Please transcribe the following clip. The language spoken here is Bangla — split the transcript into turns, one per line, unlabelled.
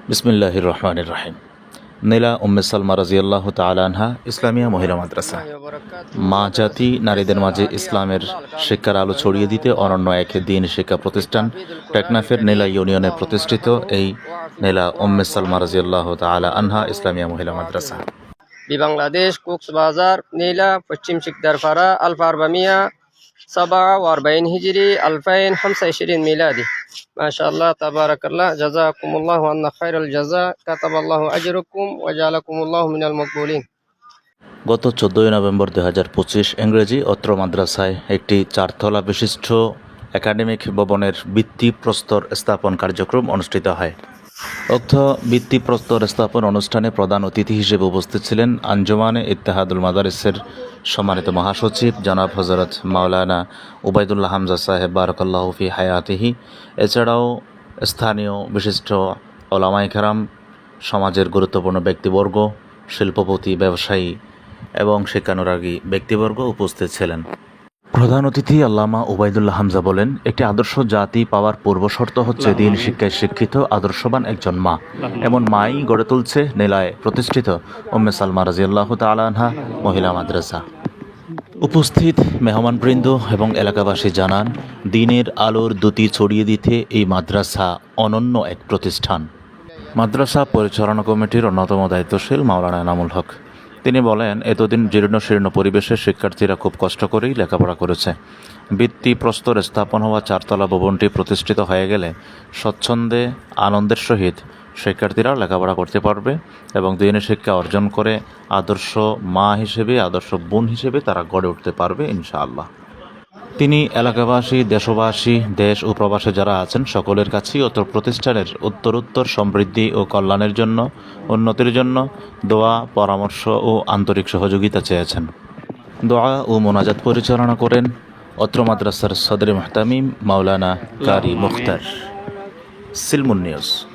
বিসমিল্লাহির রহমানির রহিম। নীলা উম্মে সালমা রাদিয়াল্লাহু তাআলা আনহা ইসলামিয়া মহিলা মাদ্রাসা। মা জাতি নারীদের মাঝে ইসলামের শিক্ষার আলো ছড়িয়ে দিতে অনন্য এক দিন শিক্ষা প্রতিষ্ঠান টেকনাফের নীলা ইউনিয়নে প্রতিষ্ঠিত এই নীলা উম্মে সালমা রাদিয়াল্লাহু তাআলা আনহা ইসলামিয়া মহিলা মাদ্রাসা
বাংলাদেশ কক্সবাজার নীলা পশ্চিম শিকদারপাড়া 1447 হিজরি 2025 মিলাদি। মাশাআল্লাহ তাবারাকাল্লাহ, জাযাকুমুল্লাহু আন্না খায়রাল জাযা, কাতাবাল্লাহু আজরাকুম ওয়া জাআলাকুমুল্লাহু মিনাল মাকবুলিন।
গত 14 নভেম্বর 2025 ইংরেজি অত্র মাদ্রাসায় একটি চারতলা বিশিষ্ট একাডেমিক ভবনের ভিত্তিপ্রস্তর স্থাপন কার্যক্রম অনুষ্ঠিত হয়। উক্ত ভিত্তিপ্রস্তর স্থাপন অনুষ্ঠানে প্রধান অতিথি হিসেবে উপস্থিত ছিলেন আঞ্জুমানে ইত্তেহাদুল মাদারিসের সম্মানিত মহাসচিব জনাব হযরত মাওলানা উবাইদুল্লাহ হামজা সাহেব বারাকাল্লাহু ফি হায়াতিহি। এছাড়াও স্থানীয় বিশিষ্ট ওলামায়ে কেরাম, সমাজের গুরুত্বপূর্ণ ব্যক্তিবর্গ, শিল্পপতি, ব্যবসায়ী এবং শিক্ষানুরাগী ব্যক্তিবর্গ উপস্থিত ছিলেন। প্রধান অতিথি আল্লামা উবাইদুল্লাহ হামজা বলেন, একটি আদর্শ জাতি পাওয়ার পূর্বশর্ত হচ্ছে দিন শিক্ষায় শিক্ষিত আদর্শবান একজন মা। এমন মাই গড়ে তুলছে নীলায় প্রতিষ্ঠিত উম্মে সালমা রাদিয়াল্লাহু তাআলা আনহা মহিলা মাদ্রাসা। উপস্থিত মেহমানবৃন্দ এবং এলাকাবাসী জানান, দিনের আলোর দ্যুতি ছড়িয়ে দিতে এই মাদ্রাসা অনন্য এক প্রতিষ্ঠান। মাদ্রাসা পরিচালনা কমিটির অন্যতম দায়িত্বশীল মাওলানা এনামুল হক তিনি বলেন, এতদিন জীর্ণ শীর্ণ পরিবেশে শিক্ষার্থীরা খুব কষ্ট করেই লেখাপড়া করেছে। ভিত্তিপ্রস্তর স্থাপন হওয়া চারতলা ভবনটি প্রতিষ্ঠিত হয়ে গেলে স্বচ্ছন্দে আনন্দের সহিত শিক্ষার্থীরা লেখাপড়া করতে পারবে এবং দিনের শিক্ষা অর্জন করে আদর্শ মা হিসেবে, আদর্শ বোন হিসেবে তারা গড়ে উঠতে পারবে ইনশাআল্লাহ। তিনি এলাকাবাসী, দেশবাসী, দেশ ও প্রবাসে যারা আছেন সকলের কাছেই অত্র প্রতিষ্ঠানের উত্তরোত্তর সমৃদ্ধি ও কল্যাণের জন্য, উন্নতির জন্য দোয়া, পরামর্শ ও আন্তরিক সহযোগিতা চেয়েছেন। দোয়া ও মোনাজাত পরিচালনা করেন অত্র মাদ্রাসার সদরে মুহতামিম মাওলানা কারি মুখতার। সিলমুন নিউজ।